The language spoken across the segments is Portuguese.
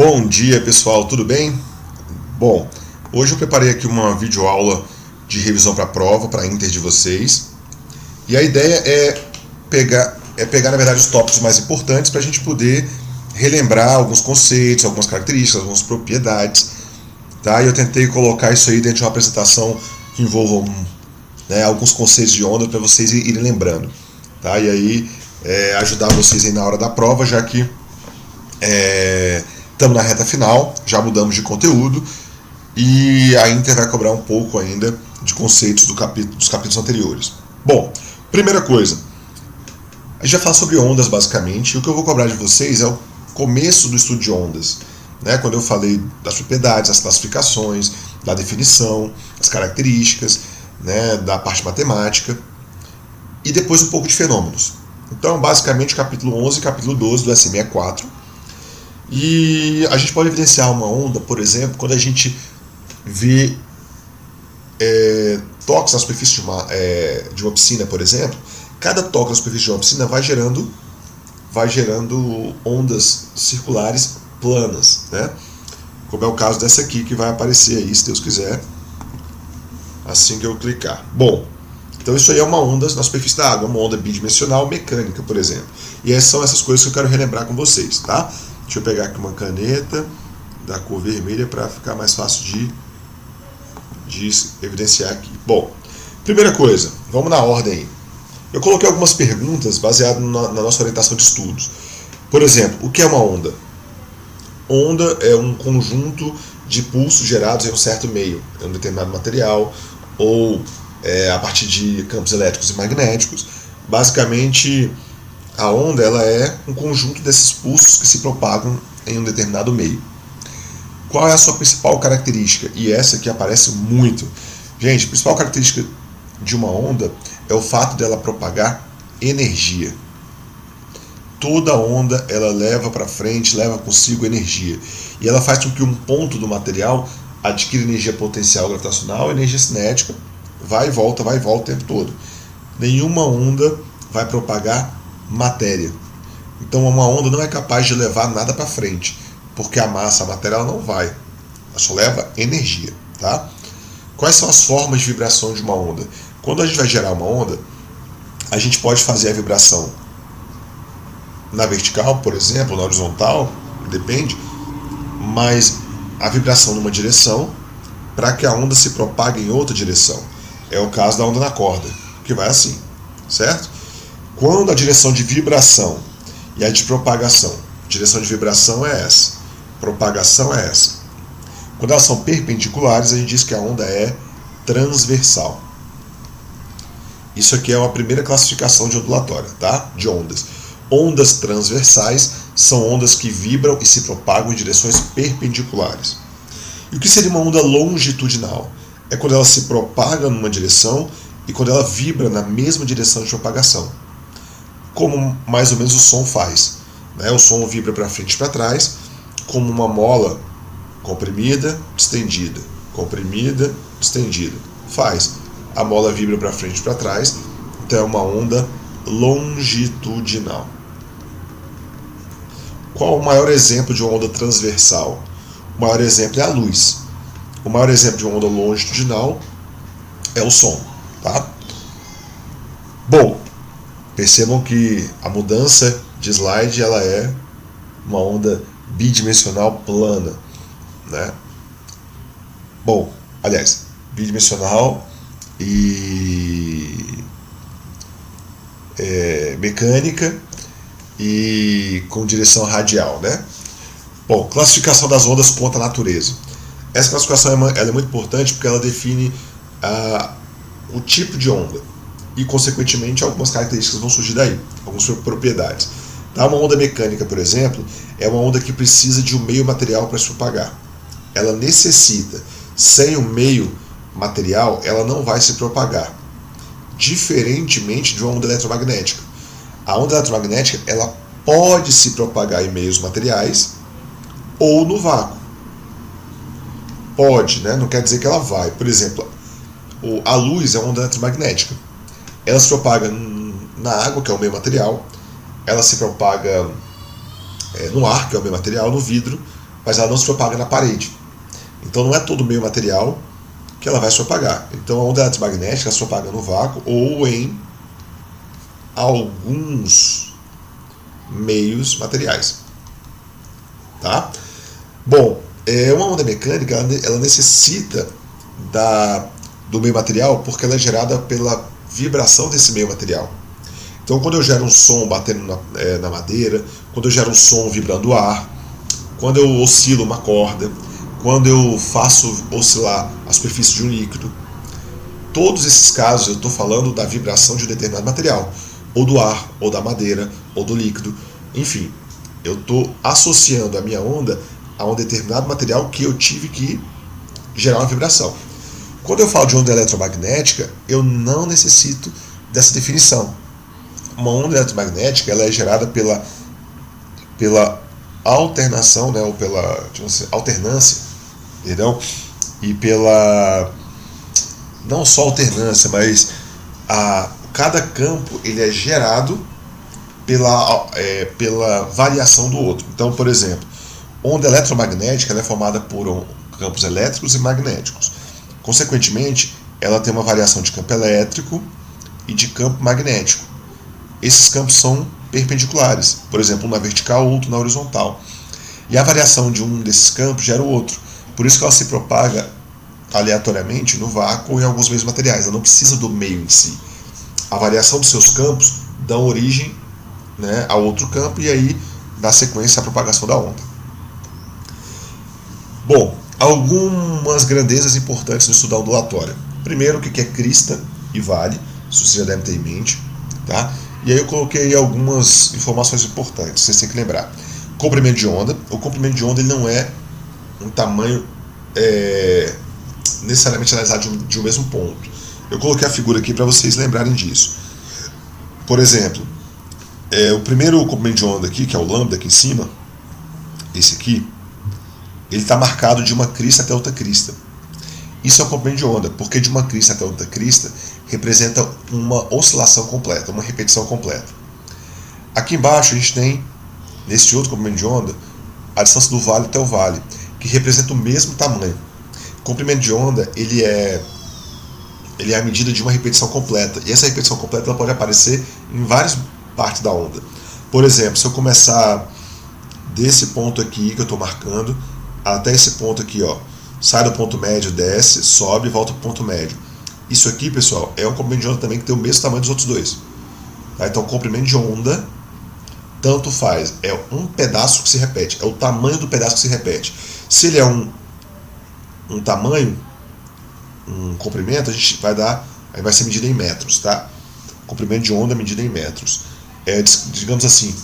Bom dia, pessoal, tudo bem? Bom, hoje eu preparei aqui uma videoaula de revisão para a prova, para a Inter de vocês. E a ideia é pegar, na verdade, os tópicos mais importantes para a gente poder relembrar alguns conceitos, algumas características, algumas propriedades. Tá? E eu tentei colocar isso aí dentro de uma apresentação que envolva alguns conceitos de onda para vocês irem lembrando. Tá? E aí ajudar vocês aí na hora da prova, já que estamos na reta final, já mudamos de conteúdo e a Inter vai cobrar um pouco ainda de conceitos dos capítulos anteriores. Bom, primeira coisa, a gente vai falar sobre ondas basicamente, e o que eu vou cobrar de vocês é o começo do estudo de ondas, né? Quando eu falei das propriedades, das classificações, da definição, das características, né? Da parte matemática, e depois um pouco de fenômenos. Então, basicamente, capítulo 11 e capítulo 12 do S64. E a gente pode evidenciar uma onda, por exemplo, quando a gente vê toques na superfície de uma piscina, por exemplo. Cada toque na superfície de uma piscina vai gerando ondas circulares planas, né? Como é o caso dessa aqui, que vai aparecer aí, se Deus quiser, assim que eu clicar. Bom, então isso aí é uma onda na superfície da água, uma onda bidimensional mecânica, por exemplo. E são essas coisas que eu quero relembrar com vocês, tá? Deixa eu pegar aqui uma caneta da cor vermelha para ficar mais fácil de evidenciar aqui. Bom, primeira coisa, vamos na ordem aí. Eu coloquei algumas perguntas baseadas na nossa orientação de estudos. Por exemplo, o que é uma onda? Onda é um conjunto de pulsos gerados em um certo meio, em um determinado material, ou a partir de campos elétricos e magnéticos. Basicamente, a onda ela é um conjunto desses pulsos que se propagam em um determinado meio. Qual é a sua principal característica? E essa aqui aparece muito. Gente, a principal característica de uma onda é o fato dela propagar energia. Toda onda ela leva para frente, leva consigo energia. E ela faz com que um ponto do material adquira energia potencial gravitacional, energia cinética, vai e volta o tempo todo. Nenhuma onda vai propagar matéria. Então uma onda não é capaz de levar nada para frente, porque a massa, a matéria, ela não vai. Ela só leva energia, tá? Quais são as formas de vibração de uma onda? Quando a gente vai gerar uma onda, a gente pode fazer a vibração na vertical, por exemplo, na horizontal, depende, mas a vibração numa direção para que a onda se propague em outra direção. É o caso da onda na corda, que vai assim, certo? Quando a direção de vibração e a de propagação, direção de vibração é essa, propagação é essa. Quando elas são perpendiculares, a gente diz que a onda é transversal. Isso aqui é uma primeira classificação de ondulatória, tá? De ondas. Ondas transversais são ondas que vibram e se propagam em direções perpendiculares. E o que seria uma onda longitudinal? É quando ela se propaga numa direção e quando ela vibra na mesma direção de propagação. Como mais ou menos o som faz, né? O som vibra para frente e para trás, como uma mola comprimida, distendida, comprimida, distendida. Faz. A mola vibra para frente e para trás, então é uma onda longitudinal. Qual o maior exemplo de uma onda transversal? O maior exemplo é a luz. O maior exemplo de uma onda longitudinal é o som, tá? Bom, percebam que a mudança de slide ela é uma onda bidimensional plana, né? Bom, aliás, bidimensional e mecânica e com direção radial, né? Bom, classificação das ondas contra a natureza. Essa classificação ela é muito importante porque ela define o tipo de onda e, consequentemente, algumas características vão surgir daí, algumas propriedades. Tá? Uma onda mecânica, por exemplo, é uma onda que precisa de um meio material para se propagar. Ela necessita. Sem o meio material, ela não vai se propagar. Diferentemente de uma onda eletromagnética. A onda eletromagnética ela pode se propagar em meios materiais ou no vácuo. Pode, né? Não quer dizer que ela vai. Por exemplo, a luz é uma onda eletromagnética. Ela se propaga na água, que é o meio material. Ela se propaga no ar, que é o meio material, no vidro, mas ela não se propaga na parede. Então não é todo meio material que ela vai se propagar. Então a onda eletromagnética se propaga no vácuo ou em alguns meios materiais. Tá? Bom, uma onda mecânica ela necessita do meio material porque ela é gerada pela vibração desse meio material. Então quando eu gero um som batendo na madeira, quando eu gero um som vibrando o ar, quando eu oscilo uma corda, quando eu faço oscilar a superfície de um líquido, todos esses casos eu estou falando da vibração de um determinado material, ou do ar, ou da madeira, ou do líquido, enfim, eu estou associando a minha onda a um determinado material que eu tive que gerar uma vibração. Quando eu falo de onda eletromagnética, eu não necessito dessa definição. Uma onda eletromagnética ela é gerada pela alternação, né, ou pela alternância, perdão, e pela não só alternância, mas cada campo ele é gerado pela variação do outro. Então, por exemplo, onda eletromagnética ela é formada por campos elétricos e magnéticos. Consequentemente, ela tem uma variação de campo elétrico e de campo magnético. Esses campos são perpendiculares, por exemplo, um na vertical, outro na horizontal. E a variação de um desses campos gera o outro. Por isso que ela se propaga aleatoriamente no vácuo ou em alguns meios materiais. Ela não precisa do meio em si. A variação dos seus campos dá origem, né, a outro campo e aí dá sequência à propagação da onda. Bom, algumas grandezas importantes no estudo da ondulatória. Primeiro, o que é crista e vale, isso você já deve ter em mente. Tá? E aí eu coloquei algumas informações importantes, vocês têm que lembrar. Comprimento de onda. O comprimento de onda ele não é um tamanho necessariamente analisado de um mesmo ponto. Eu coloquei a figura aqui para vocês lembrarem disso. Por exemplo, o primeiro comprimento de onda aqui, que é o lambda aqui em cima, esse aqui, ele está marcado de uma crista até outra crista. Isso é um comprimento de onda, porque de uma crista até outra crista representa uma oscilação completa, uma repetição completa. Aqui embaixo a gente tem, nesse outro comprimento de onda, a distância do vale até o vale, que representa o mesmo tamanho. O comprimento de onda ele é a medida de uma repetição completa, e essa repetição completa ela pode aparecer em várias partes da onda. Por exemplo, se eu começar desse ponto aqui que eu estou marcando até esse ponto aqui, ó, sai do ponto médio, desce, sobe e volta para o ponto médio. Isso aqui, pessoal, é um comprimento de onda também que tem o mesmo tamanho dos outros dois. Tá? Então, comprimento de onda tanto faz, é um pedaço que se repete, é o tamanho do pedaço que se repete. Se ele é um tamanho, um comprimento, a gente aí vai ser medido em metros, tá? Comprimento de onda medido em metros. Digamos assim,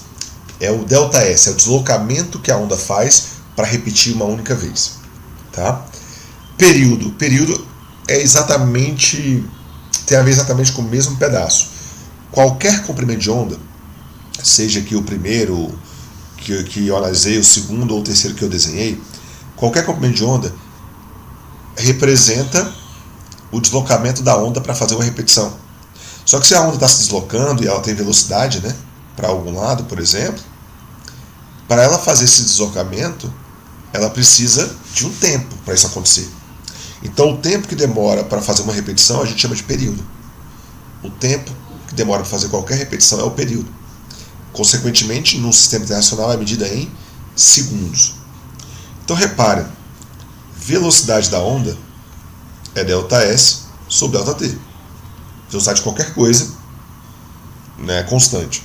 é o ΔS, é o deslocamento que a onda faz para repetir uma única vez, tá? Período tem a ver exatamente com o mesmo pedaço. Qualquer comprimento de onda, seja aqui o primeiro que eu analisei, o segundo ou o terceiro que eu desenhei, qualquer comprimento de onda representa o deslocamento da onda para fazer uma repetição. Só que se a onda está se deslocando e ela tem velocidade, né, para algum lado, por exemplo, para ela fazer esse deslocamento, ela precisa de um tempo para isso acontecer. Então o tempo que demora para fazer uma repetição a gente chama de período. O tempo que demora para fazer qualquer repetição é o período. Consequentemente, no sistema internacional é medida em segundos. Então reparem, velocidade da onda é ΔS sobre ΔT. Velocidade de qualquer coisa, né, constante.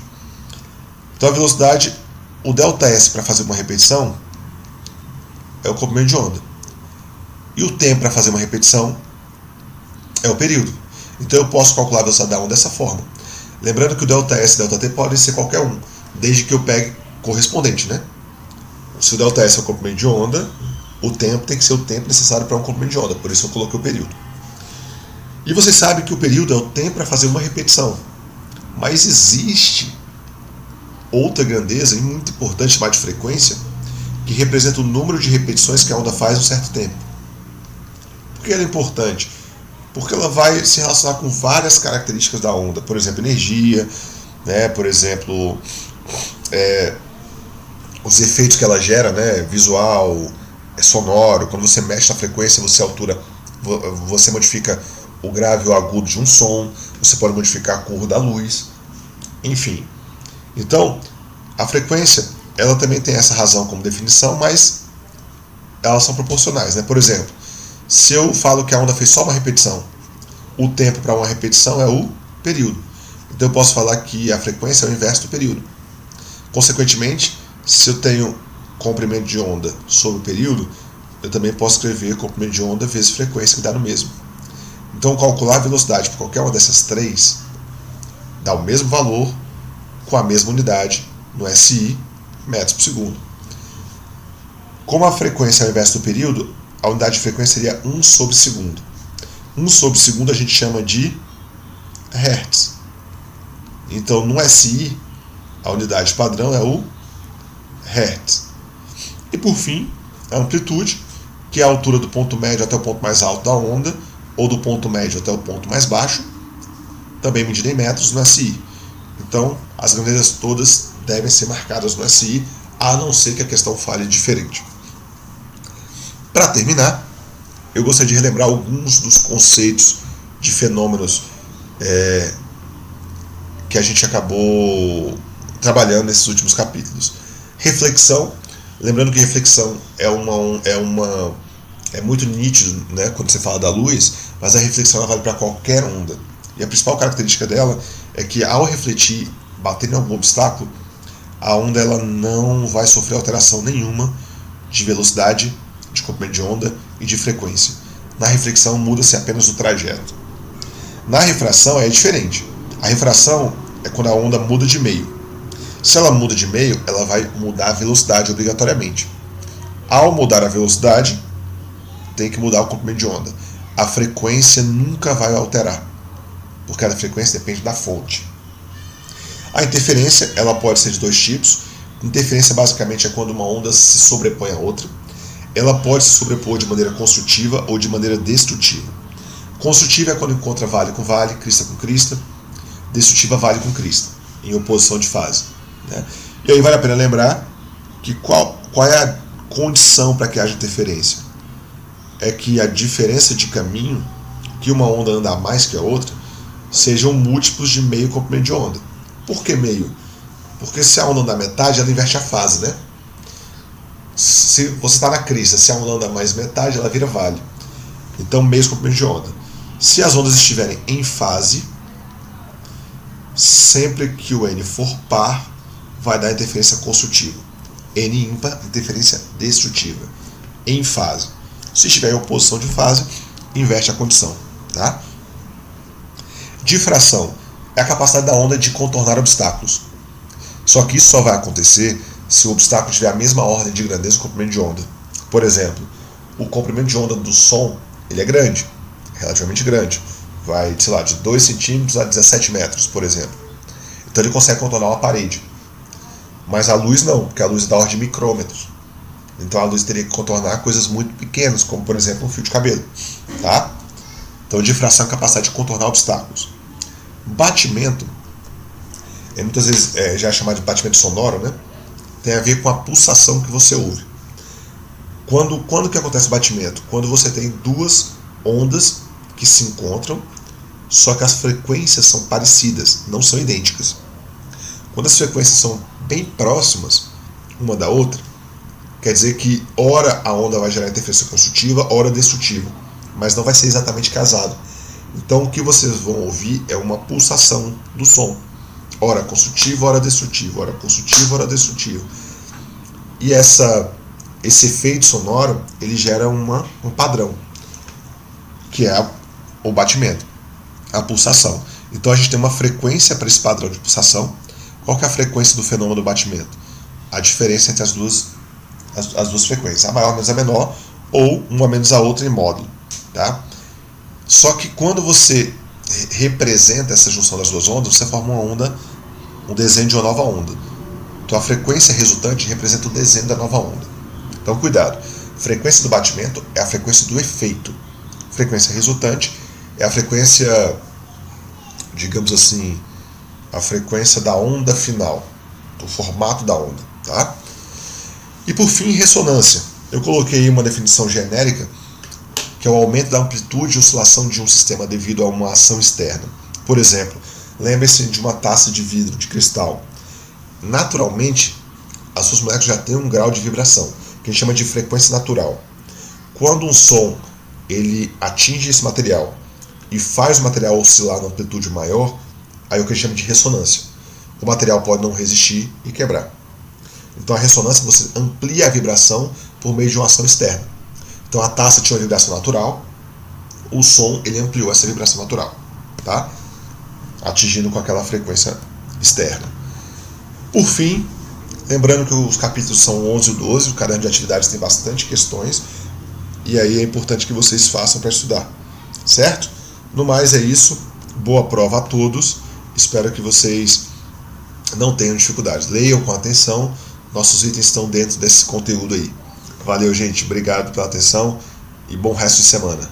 Então a velocidade, o ΔS para fazer uma repetição é o comprimento de onda. E o tempo para fazer uma repetição é o período. Então eu posso calcular a velocidade da onda dessa forma. Lembrando que o ΔS e ΔT podem ser qualquer um, desde que eu pegue correspondente, né? Se o ΔS é o comprimento de onda, o tempo tem que ser o tempo necessário para um comprimento de onda, por isso eu coloquei o período. E vocês sabem que o período é o tempo para fazer uma repetição. Mas existe outra grandeza, e muito importante, chamada de frequência, que representa o número de repetições que a onda faz em um certo tempo. Por que ela é importante? Porque ela vai se relacionar com várias características da onda, por exemplo, energia, né? Por exemplo, os efeitos que ela gera, né, visual, sonoro. Quando você mexe na frequência, você modifica o grave ou agudo de um som, você pode modificar a cor da luz, enfim. Então, a frequência, ela também tem essa razão como definição, mas elas são proporcionais, né? Por exemplo, se eu falo que a onda fez só uma repetição, o tempo para uma repetição é o período. Então eu posso falar que a frequência é o inverso do período. Consequentemente, se eu tenho comprimento de onda sobre o período, eu também posso escrever comprimento de onda vezes frequência, que dá no mesmo. Então, calcular a velocidade por qualquer uma dessas três dá o mesmo valor com a mesma unidade no SI, metros por segundo. Como a frequência é o inverso do período, a unidade de frequência seria 1 sobre segundo. 1 sobre segundo a gente chama de Hertz. Então, no SI, a unidade padrão é o Hertz. E por fim, a amplitude, que é a altura do ponto médio até o ponto mais alto da onda, ou do ponto médio até o ponto mais baixo, também medida em metros no SI. Então, as grandezas todas devem ser marcadas no SI, a não ser que a questão fale diferente. Para terminar, eu gostaria de relembrar alguns dos conceitos de fenômenos que a gente acabou trabalhando nesses últimos capítulos. Reflexão, lembrando que reflexão é muito nítido, né, quando você fala da luz, mas a reflexão ela vale para qualquer onda. E a principal característica dela é que ao refletir, bater em algum obstáculo, a onda ela não vai sofrer alteração nenhuma de velocidade, de comprimento de onda e de frequência. Na reflexão muda-se apenas o trajeto. Na refração é diferente. A refração é quando a onda muda de meio. Se ela muda de meio, ela vai mudar a velocidade obrigatoriamente. Ao mudar a velocidade, tem que mudar o comprimento de onda. A frequência nunca vai alterar, porque a frequência depende da fonte. A interferência ela pode ser de dois tipos. Interferência basicamente é quando uma onda se sobrepõe a outra. Ela pode se sobrepor de maneira construtiva ou de maneira destrutiva. Construtiva é quando encontra vale com vale, crista com crista. Destrutiva, vale com crista, em oposição de fase, né? E aí vale a pena lembrar que qual é a condição para que haja interferência? É que a diferença de caminho, que uma onda anda a mais que a outra, sejam múltiplos de meio comprimento de onda. Por que meio? Porque se a onda anda a metade, ela inverte a fase, né? Se você está na crista, se a onda anda mais metade, ela vira vale. Então, meio comprimento de onda. Se as ondas estiverem em fase, sempre que o N for par, vai dar interferência construtiva. N ímpar, interferência destrutiva. Em fase. Se estiver em oposição de fase, inverte a condição. Tá? Difração é a capacidade da onda de contornar obstáculos. Só que isso só vai acontecer se o obstáculo tiver a mesma ordem de grandeza do comprimento de onda. Por exemplo, o comprimento de onda do som ele é grande, relativamente grande. Vai, sei lá, de 2 centímetros a 17 metros, por exemplo. Então ele consegue contornar uma parede. Mas a luz não, porque a luz é da ordem de micrômetros. Então a luz teria que contornar coisas muito pequenas, como por exemplo um fio de cabelo. Tá? Então difração é a capacidade de contornar obstáculos. Batimento, muitas vezes já é chamado de batimento sonoro, né? Tem a ver com a pulsação que você ouve. Quando que acontece o batimento? Quando você tem duas ondas que se encontram, só que as frequências são parecidas, não são idênticas. Quando as frequências são bem próximas uma da outra, quer dizer que ora a onda vai gerar interferência construtiva, ora destrutiva, mas não vai ser exatamente casado. Então o que vocês vão ouvir é uma pulsação do som, ora construtiva, ora destrutiva, ora construtiva, ora destrutiva. E esse efeito sonoro ele gera um padrão, que é o batimento, a pulsação. Então a gente tem uma frequência para esse padrão de pulsação. Qual que é a frequência do fenômeno do batimento? A diferença entre as duas frequências, a maior menos a menor, ou uma menos a outra em módulo. Tá? Só que quando você representa essa junção das duas ondas, você forma uma onda, um desenho de uma nova onda. Então a frequência resultante representa o desenho da nova onda. Então cuidado, frequência do batimento é a frequência do efeito. Frequência resultante é a frequência, digamos assim, a frequência da onda final, do formato da onda. Tá? E por fim, ressonância. Eu coloquei uma definição genérica, que é o aumento da amplitude e oscilação de um sistema devido a uma ação externa. Por exemplo, lembre-se de uma taça de vidro, de cristal. Naturalmente, as suas moléculas já têm um grau de vibração, que a gente chama de frequência natural. Quando um som ele atinge esse material e faz o material oscilar numa amplitude maior, aí é o que a gente chama de ressonância. O material pode não resistir e quebrar. Então a ressonância, você amplia a vibração por meio de uma ação externa. Então a taça tinha uma vibração natural, o som ele ampliou essa vibração natural, tá? Atingindo com aquela frequência externa. Por fim, lembrando que os capítulos são 11 e 12, o caderno de atividades tem bastante questões, e aí é importante que vocês façam para estudar, certo? No mais é isso, boa prova a todos, espero que vocês não tenham dificuldades, leiam com atenção, nossos itens estão dentro desse conteúdo aí. Valeu, gente, obrigado pela atenção e bom resto de semana.